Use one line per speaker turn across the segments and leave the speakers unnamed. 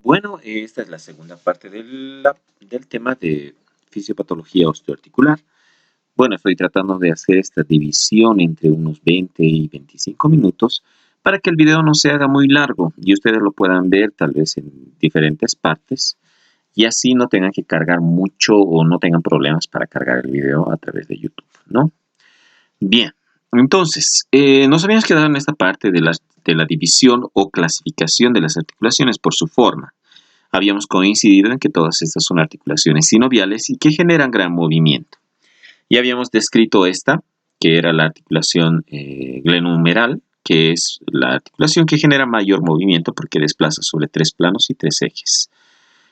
Bueno, esta es la segunda parte del tema de fisiopatología osteoarticular. Bueno, estoy tratando de hacer esta división entre unos 20 y 25 minutos para que el video no se haga muy largo y ustedes lo puedan ver tal vez en diferentes partes y así no tengan que cargar mucho o no tengan problemas para cargar el video a través de YouTube, ¿no? Bien, entonces, nos habíamos quedado en esta parte de la división o clasificación de las articulaciones por su forma. Habíamos coincidido en que todas estas son articulaciones sinoviales y que generan gran movimiento. Ya habíamos descrito esta, que era la articulación glenohumeral, que es la articulación que genera mayor movimiento porque desplaza sobre 3 planos y 3 ejes.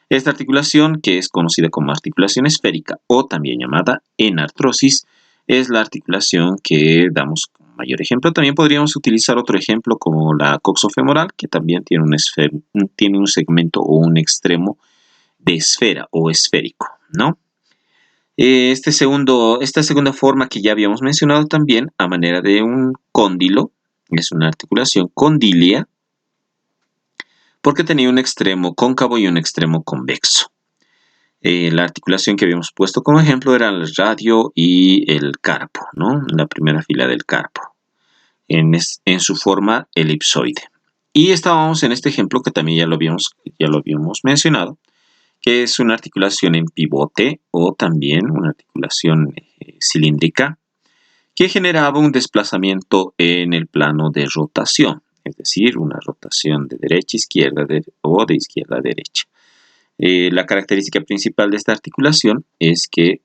Esta articulación, que es conocida como articulación esférica o también llamada enartrosis, es la articulación que damos como mayor ejemplo. También podríamos utilizar otro ejemplo como la coxofemoral, que también tiene un segmento o un extremo de esfera o esférico, ¿no? Esta segunda forma que ya habíamos mencionado también, a manera de un cóndilo, es una articulación condílea, porque tenía un extremo cóncavo y un extremo convexo. La articulación que habíamos puesto como ejemplo era el radio y el carpo, ¿no? La primera fila del carpo, en su forma elipsoide. Y estábamos en este ejemplo que también ya lo habíamos mencionado, que es una articulación en pivote o también una articulación cilíndrica que generaba un desplazamiento en el plano de rotación, es decir, una rotación de derecha a izquierda o de izquierda a derecha. La característica principal de esta articulación es que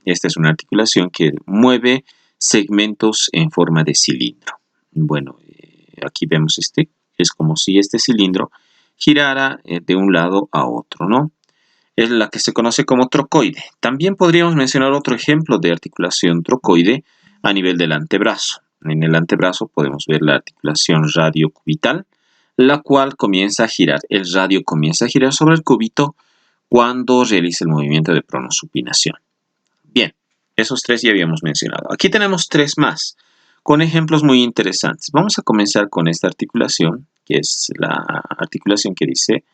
esta es una articulación que mueve segmentos en forma de cilindro. Bueno, aquí vemos es como si este cilindro girara de un lado a otro, ¿no? Es la que se conoce como trocoide. También podríamos mencionar otro ejemplo de articulación trocoide a nivel del antebrazo. En el antebrazo podemos ver la articulación radiocubital, la cual comienza a girar. El radio comienza a girar sobre el cúbito cuando realiza el movimiento de pronosupinación. Bien, esos 3 ya habíamos mencionado. Aquí tenemos 3 más, con ejemplos muy interesantes. Vamos a comenzar con esta articulación, que es la articulación que dice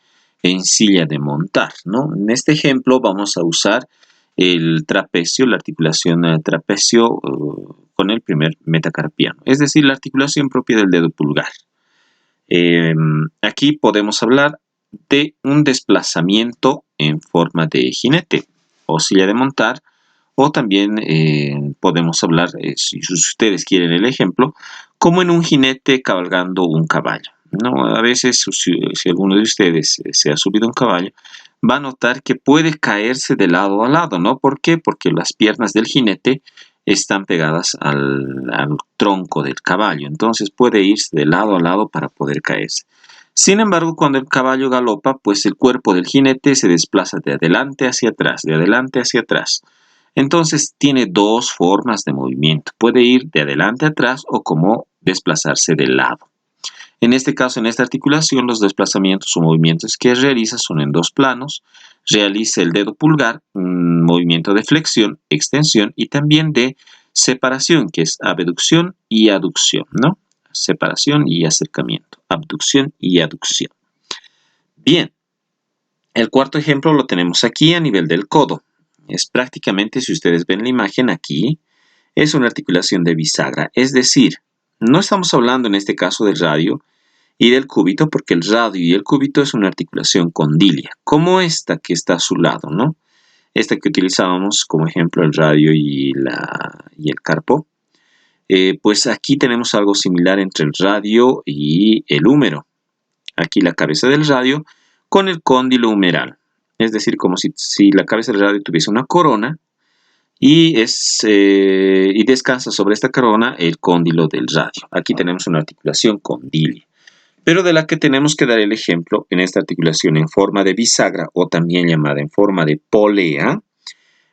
en silla de montar, ¿no? En este ejemplo vamos a usar el trapecio, la articulación trapecio con el primer metacarpiano, es decir, la articulación propia del dedo pulgar. Aquí podemos hablar de un desplazamiento en forma de jinete o silla de montar, o también podemos hablar, si ustedes quieren el ejemplo, como en un jinete cabalgando un caballo, ¿no? A veces, si alguno de ustedes se ha subido a un caballo, va a notar que puede caerse de lado a lado, ¿no? ¿Por qué? Porque las piernas del jinete están pegadas al tronco del caballo, entonces puede irse de lado a lado para poder caerse. Sin embargo, cuando el caballo galopa, pues el cuerpo del jinete se desplaza de adelante hacia atrás, de adelante hacia atrás. Entonces tiene 2 formas de movimiento. Puede ir de adelante a atrás o como desplazarse de lado. En este caso, en esta articulación, los desplazamientos o movimientos que realiza son en 2 planos. Realiza el dedo pulgar, un movimiento de flexión, extensión y también de separación, que es abducción y aducción, ¿no? Separación y acercamiento, abducción y aducción. Bien, el cuarto ejemplo lo tenemos aquí a nivel del codo. Es prácticamente, si ustedes ven la imagen aquí, es una articulación de bisagra, es decir, no estamos hablando en este caso del radio y del cúbito, porque el radio y el cúbito es una articulación condilia, como esta que está a su lado, ¿no? Esta que utilizábamos como ejemplo el radio y el carpo. Pues aquí tenemos algo similar entre el radio y el húmero. Aquí la cabeza del radio con el cóndilo humeral. Es decir, como si la cabeza del radio tuviese una corona y descansa sobre esta corona el cóndilo del radio. Aquí tenemos una articulación condilia, pero de la que tenemos que dar el ejemplo en esta articulación en forma de bisagra o también llamada en forma de polea,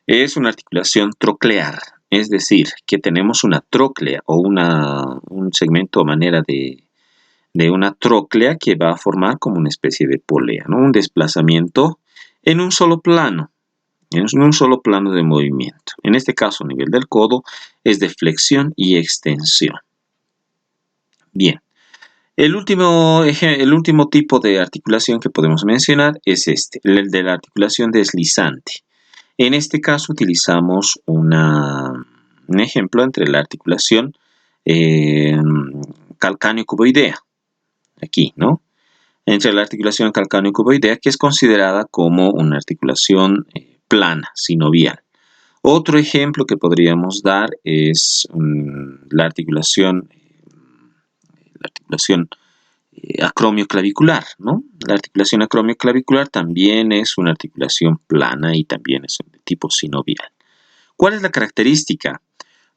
es una articulación troclear. Es decir, que tenemos una tróclea o un segmento a manera de una tróclea que va a formar como una especie de polea, ¿no? Un desplazamiento en un solo plano, de movimiento. En este caso, a nivel del codo, es de flexión y extensión. Bien, El último tipo de articulación que podemos mencionar es el de la articulación deslizante. En este caso utilizamos un ejemplo entre la articulación calcáneo-cuboidea, aquí, ¿no? Entre la articulación calcáneo-cuboidea, que es considerada como una articulación plana, sinovial. Otro ejemplo que podríamos dar es la articulación acromioclavicular, ¿no? La articulación acromioclavicular también es una articulación plana y también es de tipo sinovial. ¿Cuál es la característica?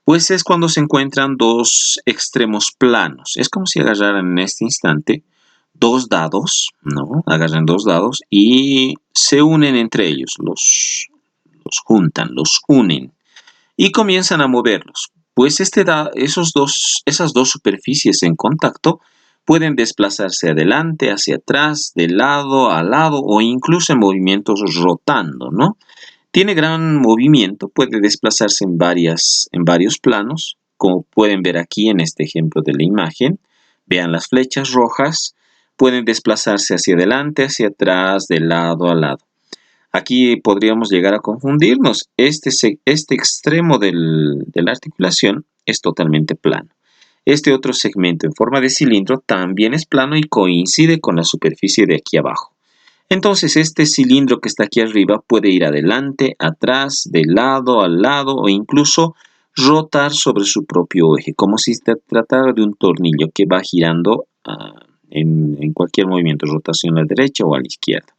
Pues es cuando se encuentran dos extremos planos. Es como si agarraran en este instante dos dados, ¿no? Agarran dos dados y se unen entre ellos, los juntan, los unen y comienzan a moverlos. Pues esas dos superficies en contacto pueden desplazarse adelante, hacia atrás, de lado a lado o incluso en movimientos rotando, ¿no? Tiene gran movimiento, puede desplazarse en varios planos, como pueden ver aquí en este ejemplo de la imagen. Vean las flechas rojas, pueden desplazarse hacia adelante, hacia atrás, de lado a lado. Aquí podríamos llegar a confundirnos. Este extremo de la articulación es totalmente plano. Este otro segmento en forma de cilindro también es plano y coincide con la superficie de aquí abajo. Entonces este cilindro que está aquí arriba puede ir adelante, atrás, de lado a lado o incluso rotar sobre su propio eje, como si se tratara de un tornillo que va girando en cualquier movimiento, rotación a la derecha o a la izquierda.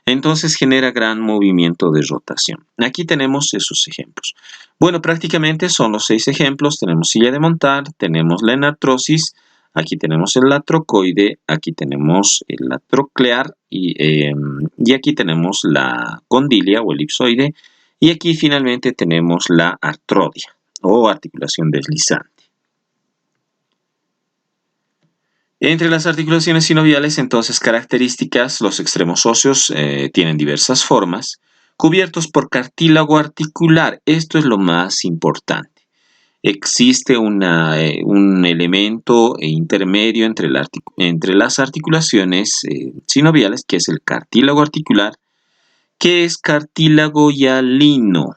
Entonces genera gran movimiento de rotación. Aquí tenemos esos ejemplos. Bueno, prácticamente son los 6 ejemplos. Tenemos silla de montar, tenemos la enartrosis, aquí tenemos el latrocoide, aquí tenemos el latroclear y aquí tenemos la condilia o elipsoide y aquí finalmente tenemos la artrodia o articulación deslizante. Entre las articulaciones sinoviales, entonces, características, los extremos óseos tienen diversas formas, cubiertos por cartílago articular. Esto es lo más importante. Existe un elemento intermedio entre las articulaciones sinoviales, que es el cartílago articular, que es cartílago hialino.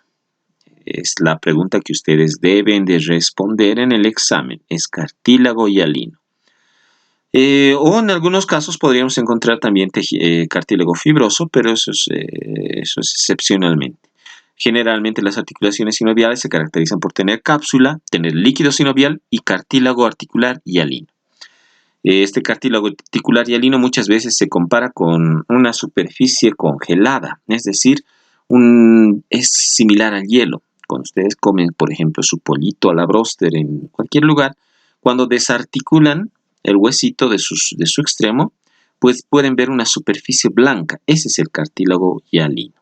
Es la pregunta que ustedes deben de responder en el examen. Es cartílago hialino. O en algunos casos podríamos encontrar también cartílago fibroso, pero eso es excepcionalmente. Generalmente las articulaciones sinoviales se caracterizan por tener cápsula, tener líquido sinovial y cartílago articular hialino. Este cartílago articular hialino muchas veces se compara con una superficie congelada, es decir, es similar al hielo. Cuando ustedes comen, por ejemplo, su pollito a la bróster en cualquier lugar, cuando desarticulan el huesito de su extremo, pues pueden ver una superficie blanca. Ese es el cartílago hialino.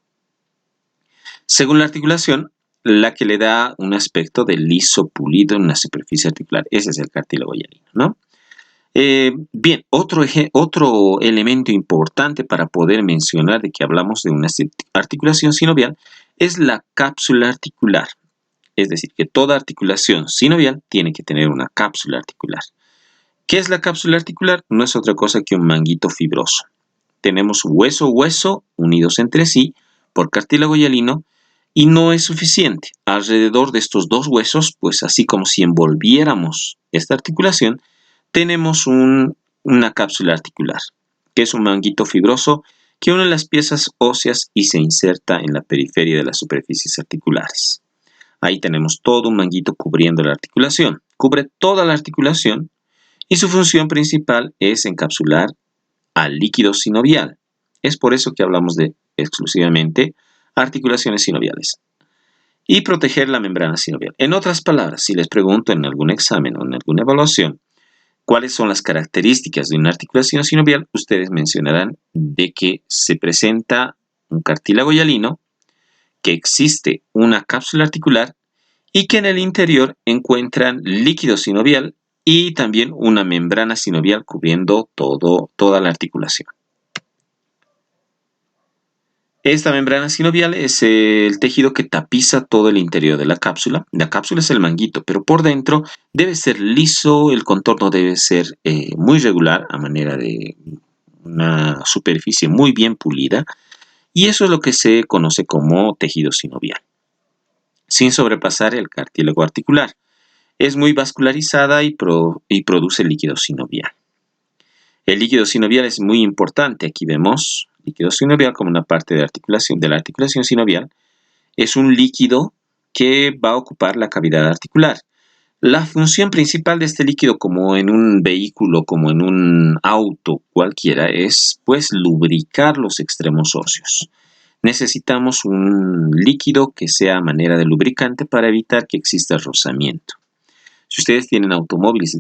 Según la articulación, la que le da un aspecto de liso pulido en una superficie articular. Ese es el cartílago hialino, ¿no? Bien, otro elemento importante para poder mencionar de que hablamos de una articulación sinovial es la cápsula articular. Es decir, que toda articulación sinovial tiene que tener una cápsula articular. ¿Qué es la cápsula articular? No es otra cosa que un manguito fibroso. Tenemos hueso unidos entre sí por cartílago hialino y no es suficiente. Alrededor de estos dos huesos, pues así como si envolviéramos esta articulación, tenemos una cápsula articular, que es un manguito fibroso que une las piezas óseas y se inserta en la periferia de las superficies articulares. Ahí tenemos todo un manguito cubriendo la articulación. Cubre toda la articulación y su función principal es encapsular al líquido sinovial. Es por eso que hablamos de exclusivamente articulaciones sinoviales. Y proteger la membrana sinovial. En otras palabras, si les pregunto en algún examen o en alguna evaluación cuáles son las características de una articulación sinovial, ustedes mencionarán de que se presenta un cartílago hialino, que existe una cápsula articular y que en el interior encuentran líquido sinovial y también una membrana sinovial cubriendo toda la articulación. Esta membrana sinovial es el tejido que tapiza todo el interior de la cápsula. La cápsula es el manguito, pero por dentro debe ser liso, el contorno debe ser muy regular, a manera de una superficie muy bien pulida, y eso es lo que se conoce como tejido sinovial, sin sobrepasar el cartílago articular. Es muy vascularizada y produce líquido sinovial. El líquido sinovial es muy importante. Aquí vemos líquido sinovial como una parte de la articulación sinovial. Es un líquido que va a ocupar la cavidad articular. La función principal de este líquido, como en un vehículo, como en un auto cualquiera, es pues lubricar los extremos óseos. Necesitamos un líquido que sea a manera de lubricante para evitar que exista rozamiento. Si ustedes tienen automóviles,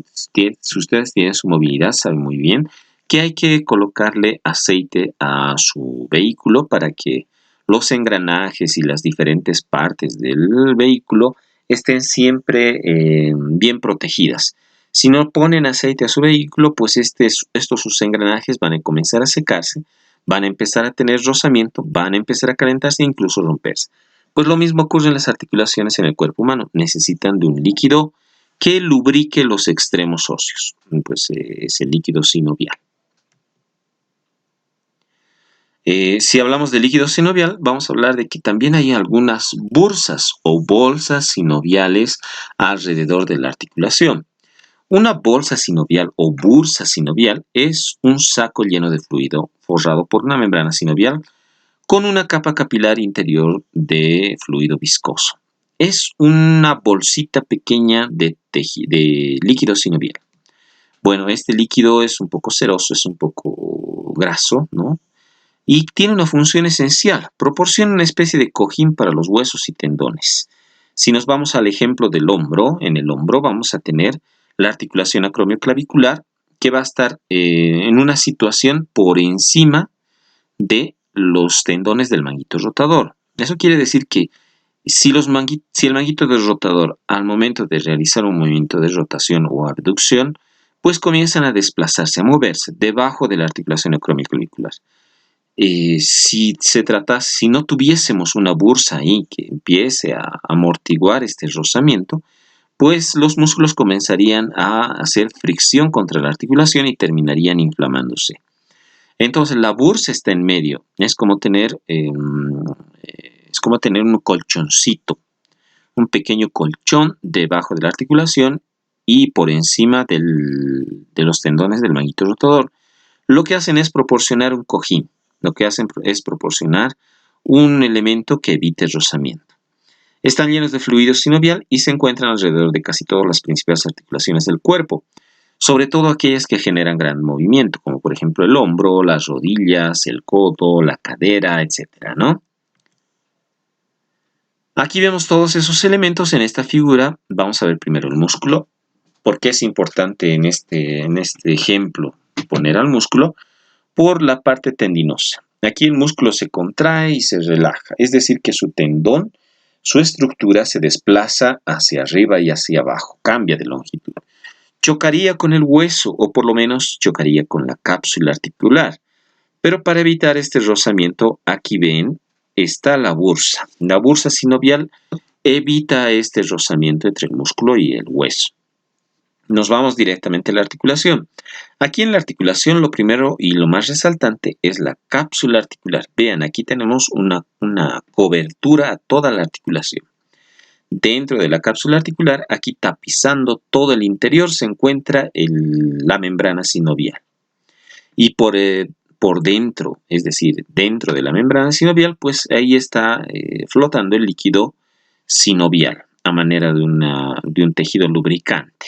si ustedes tienen su movilidad, saben muy bien que hay que colocarle aceite a su vehículo para que los engranajes y las diferentes partes del vehículo estén siempre bien protegidas. Si no ponen aceite a su vehículo, pues sus engranajes van a comenzar a secarse, van a empezar a tener rozamiento, van a empezar a calentarse e incluso romperse. Pues lo mismo ocurre en las articulaciones en el cuerpo humano. Necesitan de un líquido que lubrique los extremos óseos, pues es el líquido sinovial. Si hablamos de líquido sinovial, vamos a hablar de que también hay algunas bursas o bolsas sinoviales alrededor de la articulación. Una bolsa sinovial o bursa sinovial es un saco lleno de fluido forrado por una membrana sinovial con una capa capilar interior de fluido viscoso. Es una bolsita pequeña de líquido sinovial. Bueno, este líquido es un poco ceroso, es un poco graso, ¿no? Y tiene una función esencial. Proporciona una especie de cojín para los huesos y tendones. Si nos vamos al ejemplo del hombro, en el hombro vamos a tener la articulación acromioclavicular que va a estar en una situación por encima de los tendones del manguito rotador. Eso quiere decir que si el manguito del rotador al momento de realizar un movimiento de rotación o abducción, pues comienzan a desplazarse, a moverse debajo de la articulación acromioclavicular. Si no tuviésemos una bursa ahí que empiece a amortiguar este rozamiento, pues los músculos comenzarían a hacer fricción contra la articulación y terminarían inflamándose. Entonces la bursa está en medio, es como tener un colchoncito, un pequeño colchón debajo de la articulación y por encima de los tendones del manguito rotador. Lo que hacen es proporcionar un cojín. Lo que hacen es proporcionar un elemento que evite rozamiento. Están llenos de fluido sinovial y se encuentran alrededor de casi todas las principales articulaciones del cuerpo, sobre todo aquellas que generan gran movimiento, como por ejemplo el hombro, las rodillas, el codo, la cadera, etc., ¿no? Aquí vemos todos esos elementos en esta figura. Vamos a ver primero el músculo. ¿Por qué es importante en este ejemplo poner al músculo? Por la parte tendinosa. Aquí el músculo se contrae y se relaja, es decir que su tendón, su estructura se desplaza hacia arriba y hacia abajo, cambia de longitud. Chocaría con el hueso o por lo menos chocaría con la cápsula articular. Pero para evitar este rozamiento, aquí ven, está la bursa. La bursa sinovial evita este rozamiento entre el músculo y el hueso. Nos vamos directamente a la articulación. Aquí en la articulación lo primero y lo más resaltante es la cápsula articular. Vean, aquí tenemos una cobertura a toda la articulación. Dentro de la cápsula articular, aquí tapizando todo el interior, se encuentra la membrana sinovial. Y por dentro, es decir, dentro de la membrana sinovial, pues ahí está flotando el líquido sinovial a manera de un tejido lubricante,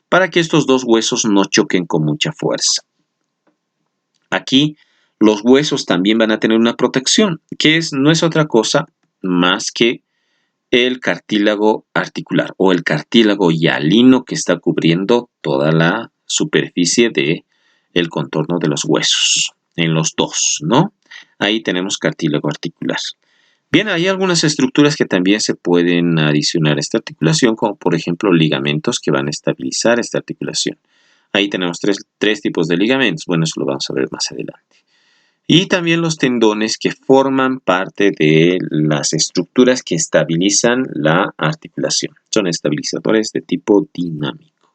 para que estos dos huesos no choquen con mucha fuerza. Aquí los huesos también van a tener una protección, que no es otra cosa más que el cartílago articular o el cartílago hialino que está cubriendo toda la superficie del contorno de los huesos, en los dos, ¿no? Ahí tenemos cartílago articular. Bien, hay algunas estructuras que también se pueden adicionar a esta articulación, como por ejemplo ligamentos que van a estabilizar esta articulación. Ahí tenemos tres tipos de ligamentos. Bueno, eso lo vamos a ver más adelante. Y también los tendones que forman parte de las estructuras que estabilizan la articulación. Son estabilizadores de tipo dinámico.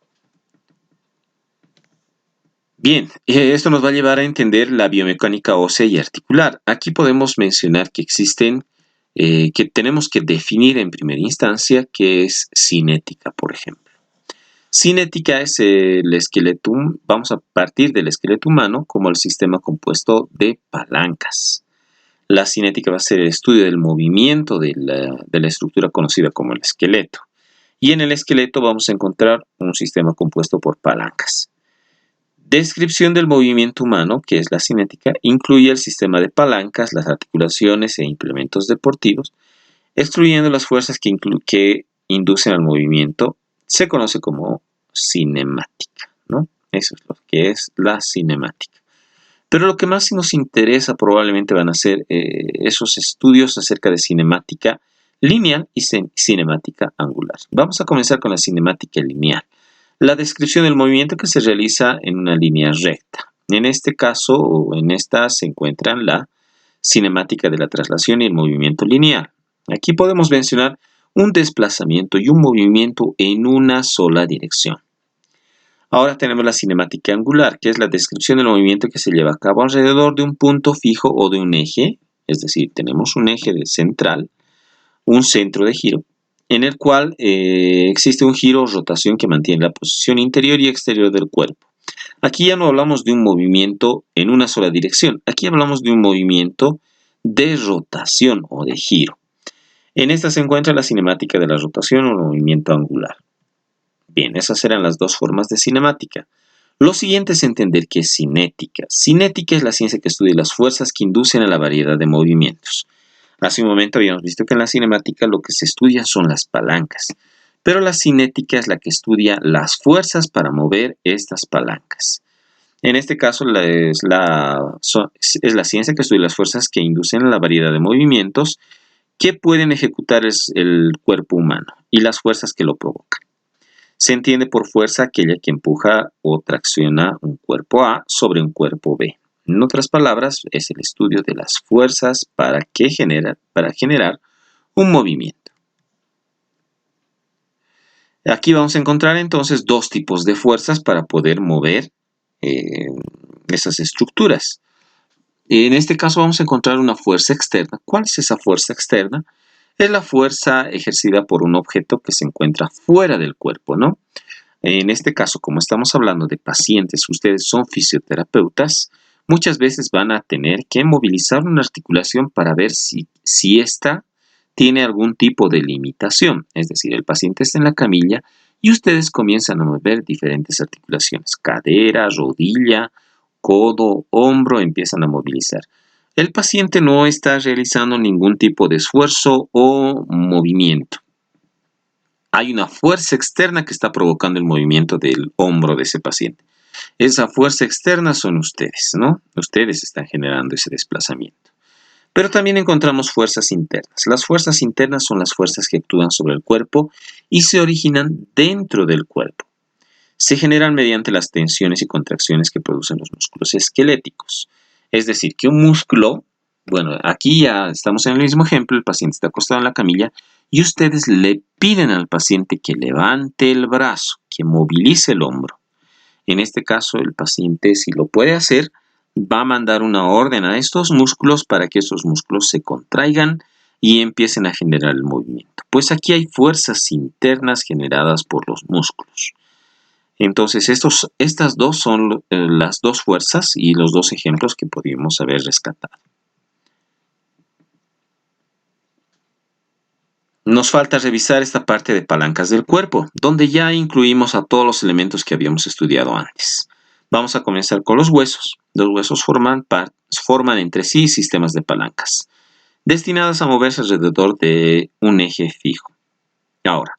Bien, esto nos va a llevar a entender la biomecánica ósea y articular. Aquí podemos mencionar que existen, que tenemos que definir en primera instancia qué es cinética, por ejemplo. Cinética es el esqueleto, vamos a partir del esqueleto humano como el sistema compuesto de palancas. La cinética va a ser el estudio del movimiento de la estructura conocida como el esqueleto. Y en el esqueleto vamos a encontrar un sistema compuesto por palancas. Descripción del movimiento humano, que es la cinética, incluye el sistema de palancas, las articulaciones e implementos deportivos, excluyendo las fuerzas que inducen al movimiento. Se conoce como cinemática, ¿no? Eso es lo que es la cinemática. Pero lo que más nos interesa probablemente van a ser esos estudios acerca de cinemática lineal y cinemática angular. Vamos a comenzar con la cinemática lineal. La descripción del movimiento que se realiza en una línea recta. En este caso, o en esta, se encuentran la cinemática de la traslación y el movimiento lineal. Aquí podemos mencionar un desplazamiento y un movimiento en una sola dirección. Ahora tenemos la cinemática angular, que es la descripción del movimiento que se lleva a cabo alrededor de un punto fijo o de un eje, es decir, tenemos un eje central, un centro de giro, en el cual existe un giro o rotación que mantiene la posición interior y exterior del cuerpo. Aquí ya no hablamos de un movimiento en una sola dirección, aquí hablamos de un movimiento de rotación o de giro. En esta se encuentra la cinemática de la rotación o movimiento angular. Bien, esas eran las dos formas de cinemática. Lo siguiente es entender qué es cinética. Cinética es la ciencia que estudia las fuerzas que inducen a la variedad de movimientos. Hace un momento habíamos visto que en la cinemática lo que se estudia son las palancas, pero la cinética es la que estudia las fuerzas para mover estas palancas. En este caso es la ciencia que estudia las fuerzas que inducen a la variedad de movimientos que pueden ejecutar el cuerpo humano y las fuerzas que lo provocan. Se entiende por fuerza aquella que empuja o tracciona un cuerpo A sobre un cuerpo B. En otras palabras, es el estudio de las fuerzas para generar un movimiento. Aquí vamos a encontrar entonces dos tipos de fuerzas para poder mover esas estructuras. En este caso vamos a encontrar una fuerza externa. ¿Cuál es esa fuerza externa? Es la fuerza ejercida por un objeto que se encuentra fuera del cuerpo, ¿no? En este caso, como estamos hablando de pacientes, ustedes son fisioterapeutas, muchas veces van a tener que movilizar una articulación para ver si ésta tiene algún tipo de limitación. Es decir, el paciente está en la camilla y ustedes comienzan a mover diferentes articulaciones, cadera, rodilla, codo, hombro, empiezan a movilizar. El paciente no está realizando ningún tipo de esfuerzo o movimiento. Hay una fuerza externa que está provocando el movimiento del hombro de ese paciente. Esa fuerza externa son ustedes, ¿no? Ustedes están generando ese desplazamiento. Pero también encontramos fuerzas internas. Las fuerzas internas son las fuerzas que actúan sobre el cuerpo y se originan dentro del cuerpo. Se generan mediante las tensiones y contracciones que producen los músculos esqueléticos. Es decir, que un músculo, bueno, aquí ya estamos en el mismo ejemplo, el paciente está acostado en la camilla y ustedes le piden al paciente que levante el brazo, que movilice el hombro. En este caso, el paciente, si lo puede hacer, va a mandar una orden a estos músculos para que esos músculos se contraigan y empiecen a generar el movimiento. Pues aquí hay fuerzas internas generadas por los músculos. Entonces, estas dos son las dos fuerzas y los dos ejemplos que pudimos haber rescatado. Nos falta revisar esta parte de palancas del cuerpo, donde ya incluimos a todos los elementos que habíamos estudiado antes. Vamos a comenzar con los huesos. Los huesos forman entre sí sistemas de palancas, destinadas a moverse alrededor de un eje fijo. Ahora,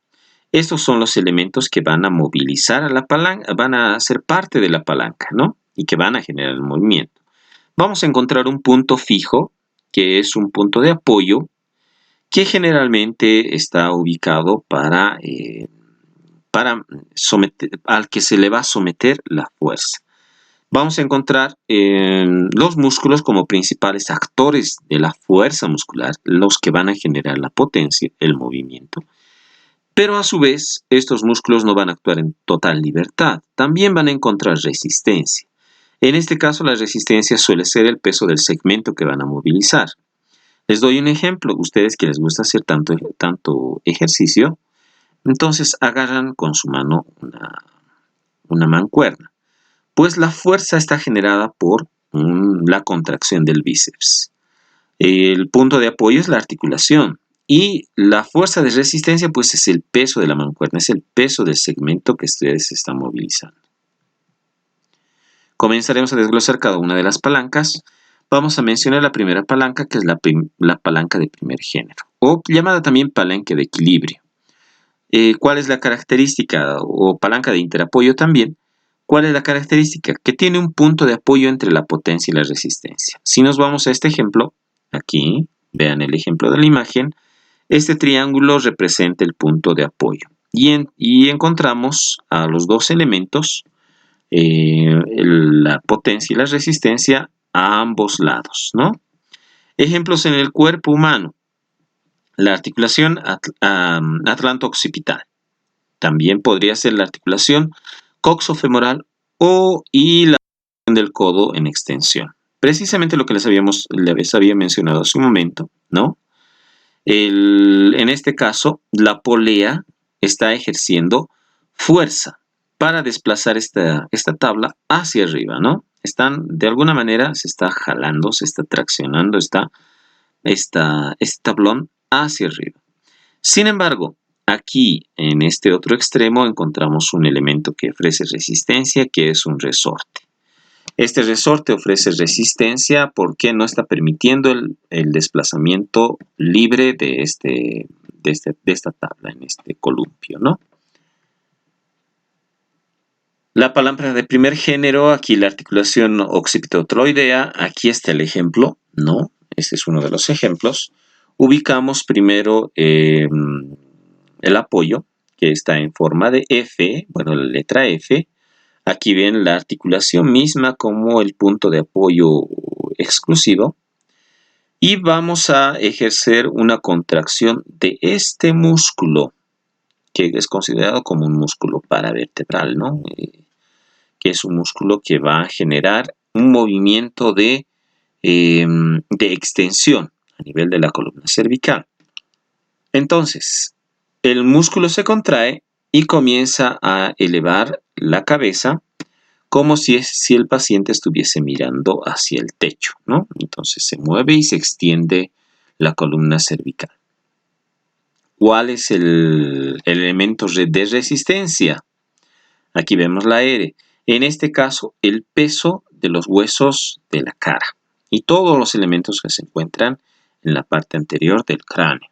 estos son los elementos que van a movilizar a la palanca, van a ser parte de la palanca, ¿no? Y que van a generar el movimiento. Vamos a encontrar un punto fijo, que es un punto de apoyo, que generalmente está ubicado al que se le va a someter la fuerza. vamos a encontrar los músculos como principales actores de la fuerza muscular, los que van a generar la potencia, el movimiento. Pero a su vez, estos músculos no van a actuar en total libertad, también van a encontrar resistencia. En este caso, la resistencia suele ser el peso del segmento que van a movilizar. Les doy un ejemplo, ustedes que les gusta hacer tanto ejercicio, entonces agarran con su mano una mancuerna. Pues la fuerza está generada por la contracción del bíceps. El punto de apoyo es la articulación y la fuerza de resistencia pues es el peso de la mancuerna, es el peso del segmento que ustedes están movilizando. Comenzaremos a desglosar cada una de las palancas. Vamos a mencionar la primera palanca, que es la palanca de primer género, o llamada también palanca de equilibrio. ¿Cuál es la característica? O palanca de interapoyo también. ¿Cuál es la característica? Que tiene un punto de apoyo entre la potencia y la resistencia. Si nos vamos a este ejemplo, aquí, vean el ejemplo de la imagen, este triángulo representa el punto de apoyo. Y encontramos a los dos elementos, la potencia y la resistencia, a ambos lados, ¿no? Ejemplos en el cuerpo humano. La articulación atlanto-occipital. También podría ser la articulación coxofemoral y la articulación del codo en extensión. Precisamente lo que les había mencionado hace un momento, ¿no? En este caso, la polea está ejerciendo fuerza para desplazar esta tabla hacia arriba, ¿no? De alguna manera se está jalando, se está traccionando este tablón hacia arriba. Sin embargo, aquí en este otro extremo encontramos un elemento que ofrece resistencia, que es un resorte. Este resorte ofrece resistencia porque no está permitiendo el desplazamiento libre de esta tabla, en este columpio, ¿no? La palanca de primer género, aquí la articulación occipitotoroidea, aquí está el ejemplo, ¿no? Este es uno de los ejemplos. Ubicamos primero el apoyo, que está en forma de F, bueno, la letra F. Aquí ven la articulación misma como el punto de apoyo exclusivo. Y vamos a ejercer una contracción de este músculo, que es considerado como un músculo paravertebral, ¿no? Que es un músculo que va a generar un movimiento de extensión a nivel de la columna cervical. Entonces, el músculo se contrae y comienza a elevar la cabeza como si el paciente estuviese mirando hacia el techo, ¿no? Entonces se mueve y se extiende la columna cervical. ¿Cuál es el elemento de resistencia? Aquí vemos la R. En este caso, el peso de los huesos de la cara y todos los elementos que se encuentran en la parte anterior del cráneo.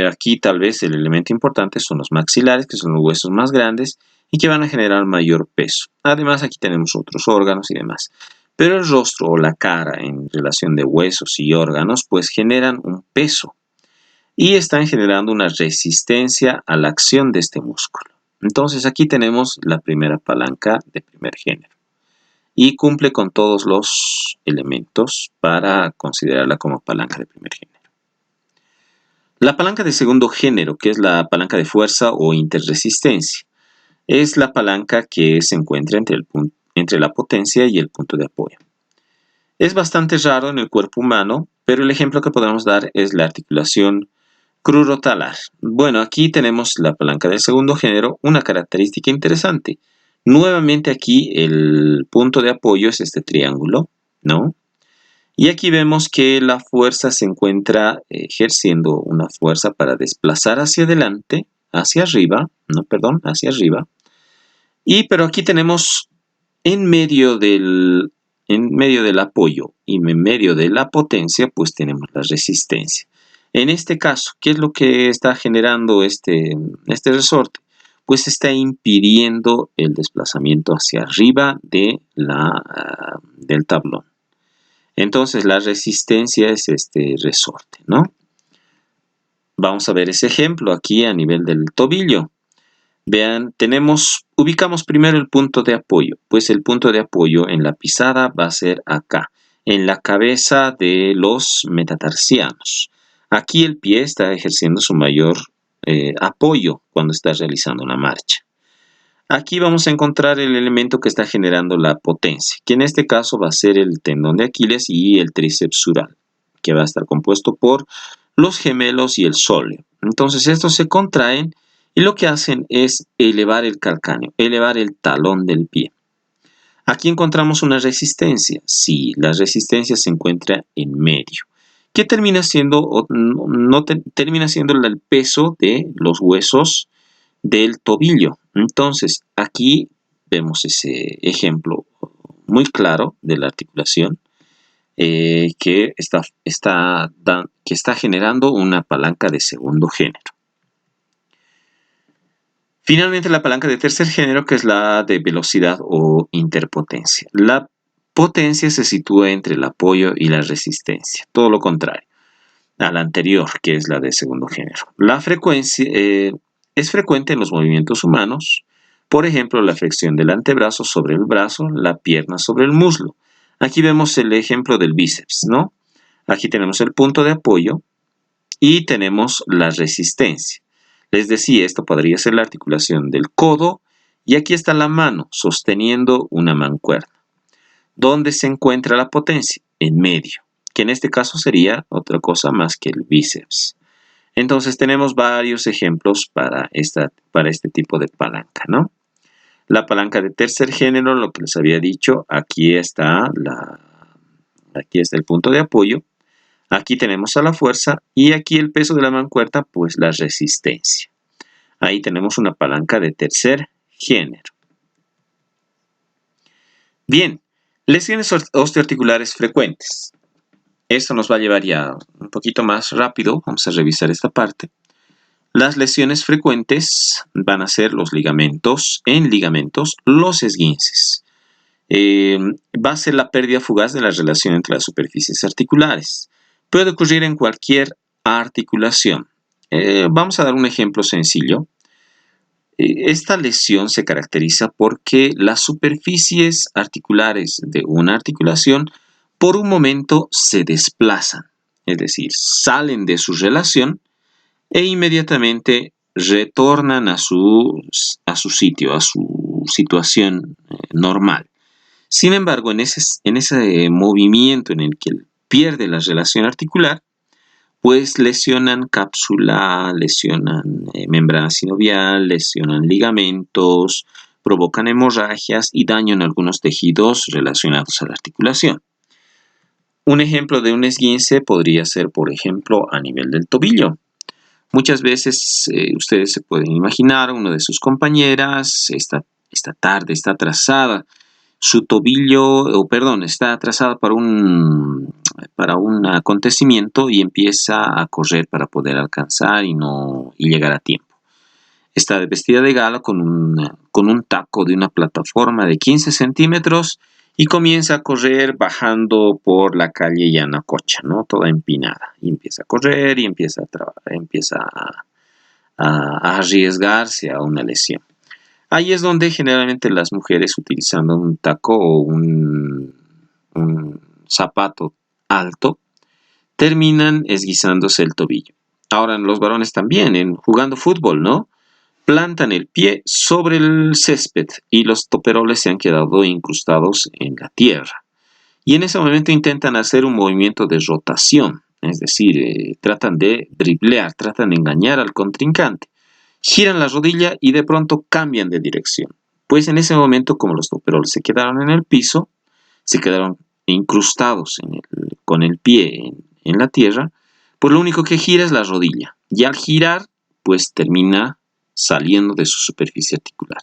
Aquí tal vez el elemento importante son los maxilares, que son los huesos más grandes y que van a generar mayor peso. Además, aquí tenemos otros órganos y demás. Pero el rostro o la cara en relación de huesos y órganos, pues generan un peso y están generando una resistencia a la acción de este músculo. Entonces aquí tenemos la primera palanca de primer género y cumple con todos los elementos para considerarla como palanca de primer género. La palanca de segundo género, que es la palanca de fuerza o interresistencia, es la palanca que se encuentra entre la potencia y el punto de apoyo. Es bastante raro en el cuerpo humano, pero el ejemplo que podemos dar es la articulación crurotalar. Bueno, aquí tenemos la palanca del segundo género, una característica interesante. Nuevamente aquí el punto de apoyo es este triángulo, ¿no? Y aquí vemos que la fuerza se encuentra ejerciendo una fuerza para desplazar hacia adelante, hacia arriba, hacia arriba. Pero aquí tenemos en medio del apoyo y en medio de la potencia, pues tenemos la resistencia. En este caso, ¿qué es lo que está generando este resorte? Pues está impidiendo el desplazamiento hacia arriba del tablón. Entonces la resistencia es este resorte, ¿no? Vamos a ver ese ejemplo aquí a nivel del tobillo. Vean, ubicamos primero el punto de apoyo, pues el punto de apoyo en la pisada va a ser acá, en la cabeza de los metatarsianos. Aquí el pie está ejerciendo su mayor apoyo cuando está realizando una marcha. Aquí vamos a encontrar el elemento que está generando la potencia, que en este caso va a ser el tendón de Aquiles y el tríceps sural, que va a estar compuesto por los gemelos y el sóleo. Entonces estos se contraen y lo que hacen es elevar el calcáneo, elevar el talón del pie. Aquí encontramos una resistencia. Sí, la resistencia se encuentra en medio. ¿Qué termina siendo? Termina siendo el peso de los huesos del tobillo. Entonces, aquí vemos ese ejemplo muy claro de la articulación que está generando una palanca de segundo género. Finalmente, la palanca de tercer género, que es la de velocidad o interpotencia. La potencia se sitúa entre el apoyo y la resistencia, todo lo contrario a la anterior, que es la de segundo género. La frecuencia es frecuente en los movimientos humanos, por ejemplo, la flexión del antebrazo sobre el brazo, la pierna sobre el muslo. Aquí vemos el ejemplo del bíceps, ¿no? Aquí tenemos el punto de apoyo y tenemos la resistencia. Les decía, esto podría ser la articulación del codo y aquí está la mano sosteniendo una mancuerna. ¿Dónde se encuentra la potencia? En medio, que en este caso sería otra cosa más que el bíceps. Entonces tenemos varios ejemplos para este tipo de palanca, ¿no? La palanca de tercer género, lo que les había dicho, aquí está el punto de apoyo. Aquí tenemos a la fuerza y aquí el peso de la mancuerna, pues la resistencia. Ahí tenemos una palanca de tercer género. Bien, lesiones osteoarticulares frecuentes. Esto nos va a llevar ya un poquito más rápido. Vamos a revisar esta parte. Las lesiones frecuentes van a ser los ligamentos, los esguinces. Va a ser la pérdida fugaz de la relación entre las superficies articulares. Puede ocurrir en cualquier articulación. Vamos a dar un ejemplo sencillo. Esta lesión se caracteriza porque las superficies articulares de una articulación por un momento se desplazan, es decir, salen de su relación e inmediatamente retornan a su sitio, a su situación normal. Sin embargo, en ese movimiento en el que pierde la relación articular, pues lesionan cápsula, lesionan membrana sinovial, lesionan ligamentos, provocan hemorragias y daño en algunos tejidos relacionados a la articulación. Un ejemplo de un esguince podría ser, por ejemplo, a nivel del tobillo. Muchas veces ustedes se pueden imaginar, una de sus compañeras esta tarde está atrasada, su tobillo, está atrasada para un acontecimiento y empieza a correr para poder alcanzar y llegar a tiempo. Está vestida de gala con un taco de una plataforma de 15 centímetros y comienza a correr bajando por la calle Yanacocha, ¿no? Toda empinada. Y empieza a correr y empieza a arriesgarse a una lesión. Ahí es donde generalmente las mujeres, utilizando un taco o un zapato alto, terminan esguizándose el tobillo. Ahora los varones también, jugando fútbol, ¿no? Plantan el pie sobre el césped y los toperoles se han quedado incrustados en la tierra. Y en ese momento intentan hacer un movimiento de rotación, es decir, tratan de driblear, tratan de engañar al contrincante. Giran la rodilla y de pronto cambian de dirección. Pues en ese momento, como los toperoles se quedaron en el piso, se quedaron incrustados con el pie en la tierra, pues lo único que gira es la rodilla. Y al girar, pues termina saliendo de su superficie articular.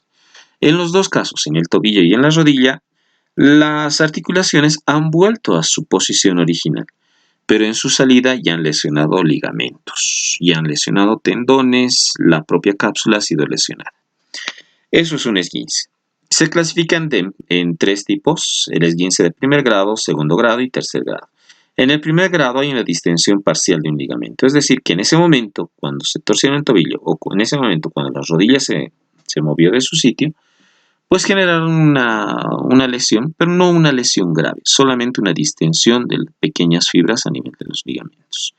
En los dos casos, en el tobillo y en la rodilla, las articulaciones han vuelto a su posición original, pero en su salida ya han lesionado ligamentos, ya han lesionado tendones, la propia cápsula ha sido lesionada. Eso es un esguince. Se clasifican en tres tipos: el esguince de primer grado, segundo grado y tercer grado. En el primer grado hay una distensión parcial de un ligamento, es decir, que en ese momento, cuando se torsiona el tobillo, o en ese momento, cuando la rodilla se se movió de su sitio, pues generaron una lesión, pero no una lesión grave, solamente una distensión de pequeñas fibras a nivel de los ligamentos.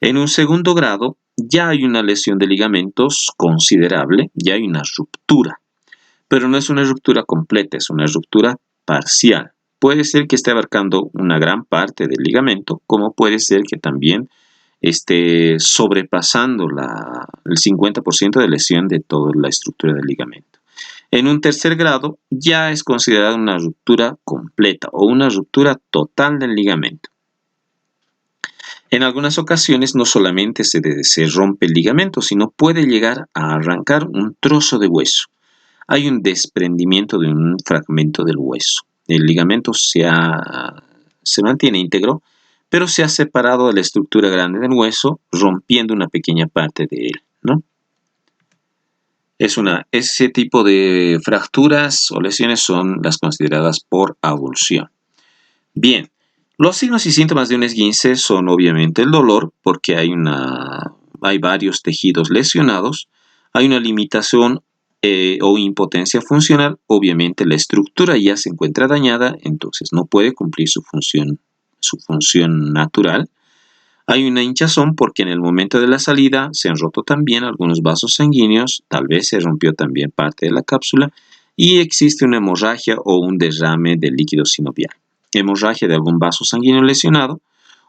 En un segundo grado, ya hay una lesión de ligamentos considerable, ya hay una ruptura, pero no es una ruptura completa, es una ruptura parcial. Puede ser que esté abarcando una gran parte del ligamento, como puede ser que también esté sobrepasando el 50% de lesión de toda la estructura del ligamento. En un tercer grado ya es considerada una ruptura completa o una ruptura total del ligamento. En algunas ocasiones no solamente se rompe el ligamento, sino puede llegar a arrancar un trozo de hueso. Hay un desprendimiento de un fragmento del hueso. El ligamento se mantiene íntegro, pero se ha separado de la estructura grande del hueso, rompiendo una pequeña parte de él, ¿no? Ese tipo de fracturas o lesiones son las consideradas por avulsión. Bien, los signos y síntomas de un esguince son obviamente el dolor, porque hay varios tejidos lesionados, hay una limitación o impotencia funcional, obviamente la estructura ya se encuentra dañada, entonces no puede cumplir su función natural. Hay una hinchazón porque en el momento de la salida se han roto también algunos vasos sanguíneos, tal vez se rompió también parte de la cápsula y existe una hemorragia o un derrame del líquido sinovial. Hemorragia de algún vaso sanguíneo lesionado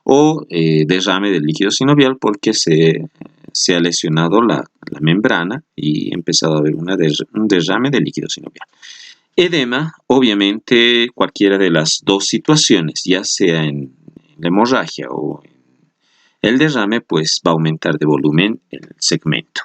o derrame del líquido sinovial porque se ha lesionado la membrana y ha empezado a haber un derrame del líquido sinovial. Edema, obviamente cualquiera de las dos situaciones, ya sea en la hemorragia o en el derrame, pues va a aumentar de volumen el segmento.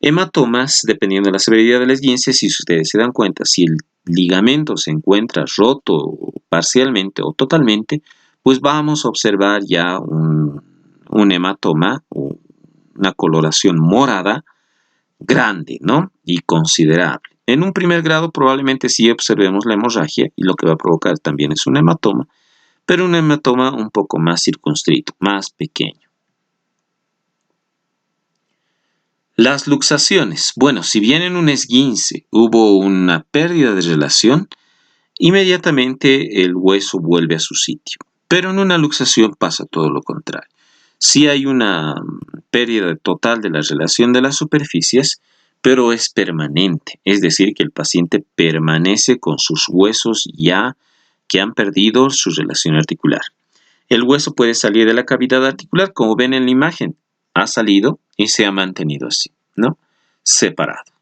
Hematomas, dependiendo de la severidad del esguince, si ustedes se dan cuenta, si el ligamento se encuentra roto parcialmente o totalmente, pues vamos a observar ya un hematoma o una coloración morada grande, ¿no? Y considerable. En un primer grado probablemente sí observemos la hemorragia y lo que va a provocar también es un hematoma, pero un hematoma un poco más circunscrito, más pequeño. Las luxaciones. Bueno, si bien en un esguince hubo una pérdida de relación, inmediatamente el hueso vuelve a su sitio. Pero en una luxación pasa todo lo contrario. Sí hay una pérdida total de la relación de las superficies, pero es permanente. Es decir, que el paciente permanece con sus huesos ya que han perdido su relación articular. El hueso puede salir de la cavidad articular, como ven en la imagen. Ha salido y se ha mantenido así, ¿no? Separado.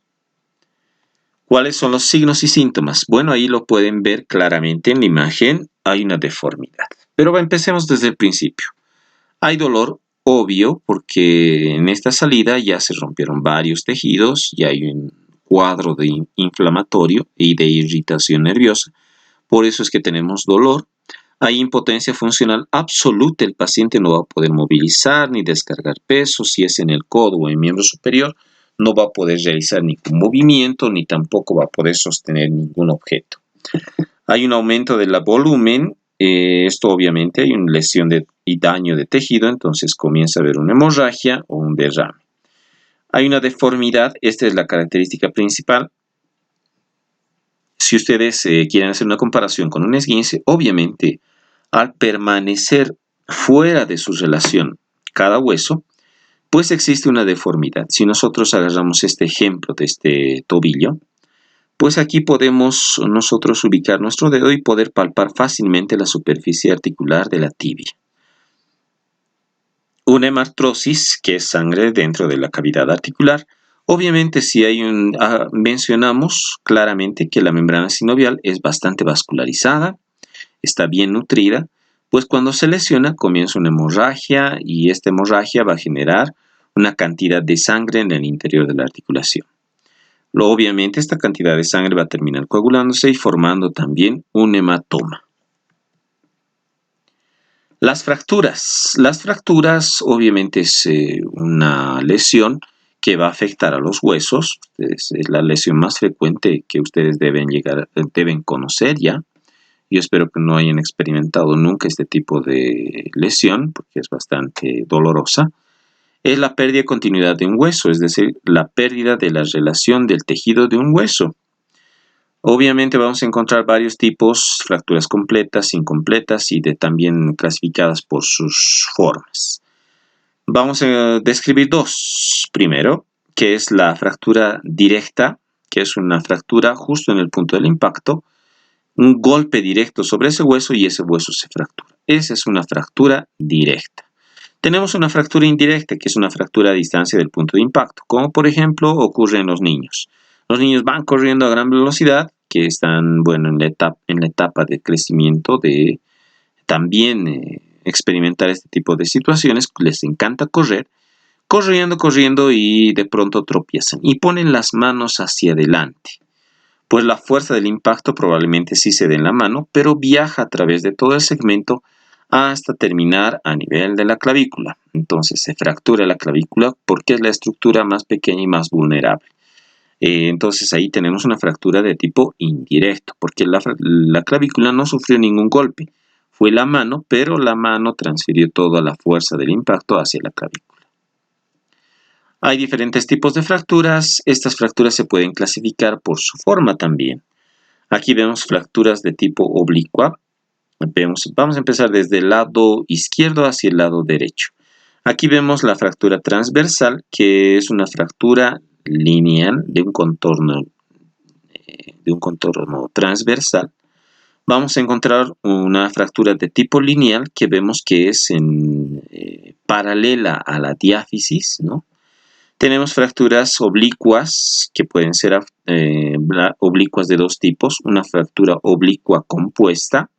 ¿Cuáles son los signos y síntomas? Bueno, ahí lo pueden ver claramente en la imagen. Hay una deformidad. Pero empecemos desde el principio. Hay dolor obvio porque en esta salida ya se rompieron varios tejidos, ya hay un cuadro inflamatorio y de irritación nerviosa. Por eso es que tenemos dolor. Hay impotencia funcional absoluta. El paciente no va a poder movilizar ni descargar peso. Si es en el codo o en el miembro superior, no va a poder realizar ningún movimiento ni tampoco va a poder sostener ningún objeto. Hay un aumento del volumen. Esto obviamente hay una lesión y daño de tejido, entonces comienza a haber una hemorragia o un derrame. Hay una deformidad. Esta es la característica principal. Si ustedes quieren hacer una comparación con un esguince, obviamente al permanecer fuera de su relación cada hueso, pues existe una deformidad. Si nosotros agarramos este ejemplo de este tobillo, pues aquí podemos nosotros ubicar nuestro dedo y poder palpar fácilmente la superficie articular de la tibia. Una hemartrosis, que es sangre dentro de la cavidad articular. Obviamente si mencionamos claramente que la membrana sinovial es bastante vascularizada, está bien nutrida, pues cuando se lesiona comienza una hemorragia y esta hemorragia va a generar una cantidad de sangre en el interior de la articulación. Obviamente esta cantidad de sangre va a terminar coagulándose y formando también un hematoma. Las fracturas. Las fracturas obviamente es una lesión que va a afectar a los huesos. Es la lesión más frecuente que ustedes deben conocer ya. Yo espero que no hayan experimentado nunca este tipo de lesión porque es bastante dolorosa. es la pérdida de continuidad de un hueso, es decir, la pérdida de la relación del tejido de un hueso. Obviamente vamos a encontrar varios tipos, fracturas completas, incompletas y también clasificadas por sus formas. Vamos a describir dos. Primero, que es la fractura directa, que es una fractura justo en el punto del impacto, un golpe directo sobre ese hueso y ese hueso se fractura. Esa es una fractura directa. Tenemos una fractura indirecta, que es una fractura a distancia del punto de impacto, como por ejemplo ocurre en los niños. Los niños van corriendo a gran velocidad, que están en la etapa de crecimiento, de también experimentar este tipo de situaciones, les encanta correr, corriendo y de pronto tropiezan y ponen las manos hacia adelante. Pues la fuerza del impacto probablemente sí se dé en la mano, pero viaja a través de todo el segmento hasta terminar a nivel de la clavícula. Entonces se fractura la clavícula porque es la estructura más pequeña y más vulnerable. Entonces ahí tenemos una fractura de tipo indirecto, porque la clavícula no sufrió ningún golpe. Fue la mano, pero la mano transfirió toda la fuerza del impacto hacia la clavícula. Hay diferentes tipos de fracturas. Estas fracturas se pueden clasificar por su forma también. Aquí vemos fracturas de tipo oblicua. Vamos a empezar desde el lado izquierdo hacia el lado derecho. Aquí vemos la fractura transversal, que es una fractura lineal de un contorno transversal. Vamos a encontrar una fractura de tipo lineal que vemos que es paralela a la diáfisis, ¿no? Tenemos fracturas oblicuas, que pueden ser oblicuas de dos tipos. Una fractura oblicua compuesta,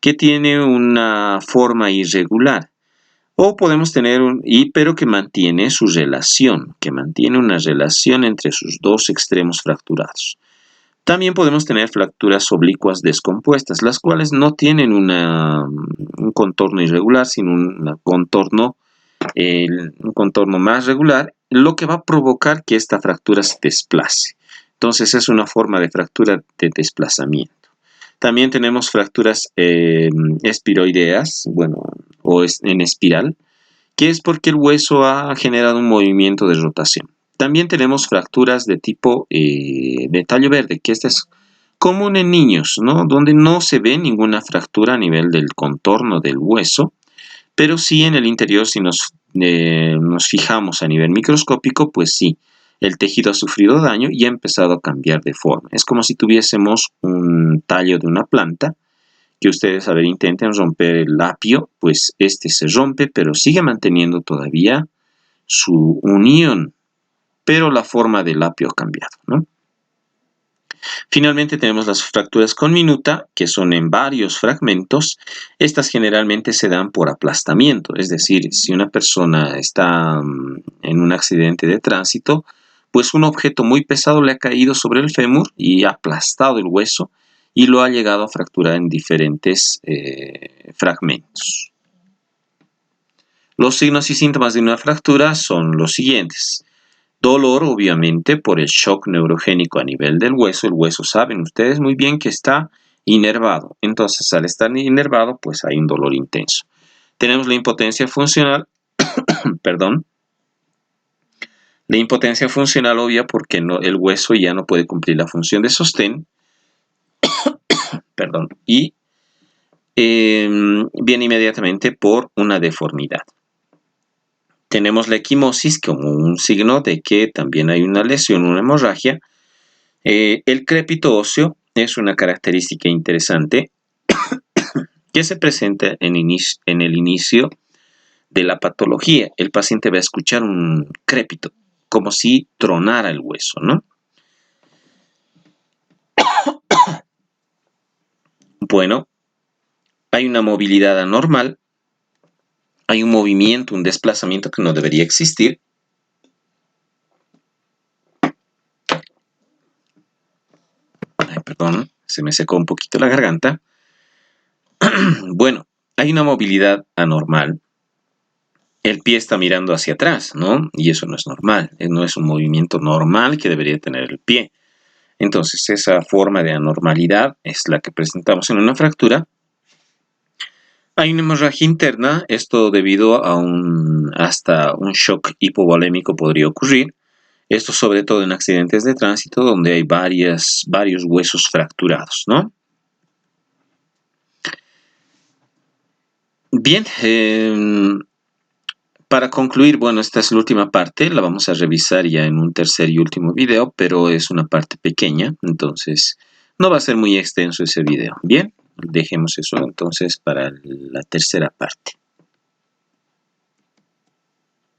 que tiene una forma irregular. O podemos tener pero que mantiene su relación, que mantiene una relación entre sus dos extremos fracturados. También podemos tener fracturas oblicuas descompuestas, las cuales no tienen un contorno irregular, sino un contorno más regular, lo que va a provocar que esta fractura se desplace. Entonces es una forma de fractura de desplazamiento. También tenemos fracturas espiroideas, o en espiral, que es porque el hueso ha generado un movimiento de rotación. También tenemos fracturas de tipo de tallo verde, que esta es común en niños, ¿no? Donde no se ve ninguna fractura a nivel del contorno del hueso, pero sí en el interior, si nos fijamos a nivel microscópico, pues sí, el tejido ha sufrido daño y ha empezado a cambiar de forma. Es como si tuviésemos un tallo de una planta, que ustedes, intenten romper el apio, pues este se rompe, pero sigue manteniendo todavía su unión, pero la forma del apio ha cambiado, ¿no? Finalmente tenemos las fracturas con minuta, que son en varios fragmentos. Estas generalmente se dan por aplastamiento, es decir, si una persona está en un accidente de tránsito, pues un objeto muy pesado le ha caído sobre el fémur y ha aplastado el hueso y lo ha llegado a fracturar en diferentes fragmentos. Los signos y síntomas de una fractura son los siguientes. Dolor, obviamente, por el shock neurogénico a nivel del hueso. El hueso, saben ustedes muy bien que está inervado. Entonces, al estar inervado, pues hay un dolor intenso. Tenemos la impotencia funcional, perdón. La impotencia funcional obvia porque el hueso ya no puede cumplir la función de sostén. Perdón. Y viene inmediatamente por una deformidad. Tenemos la equimosis como un signo de que también hay una lesión, una hemorragia. El crépito óseo es una característica interesante que se presenta en el inicio de la patología. El paciente va a escuchar un crépito, como si tronara el hueso, ¿no? Bueno, hay una movilidad anormal, hay un movimiento, un desplazamiento que no debería existir. Perdón, se me secó un poquito la garganta. Bueno, hay una movilidad anormal. El pie está mirando hacia atrás, ¿no? Y eso no es normal, no es un movimiento normal que debería tener el pie. Entonces, esa forma de anormalidad es la que presentamos en una fractura. Hay una hemorragia interna, esto debido a hasta un shock hipovolémico podría ocurrir. Esto sobre todo en accidentes de tránsito donde hay varios huesos fracturados, ¿no? Bien, para concluir, bueno, esta es la última parte, la vamos a revisar ya en un tercer y último video, pero es una parte pequeña, entonces no va a ser muy extenso ese video. Bien, dejemos eso entonces para la tercera parte.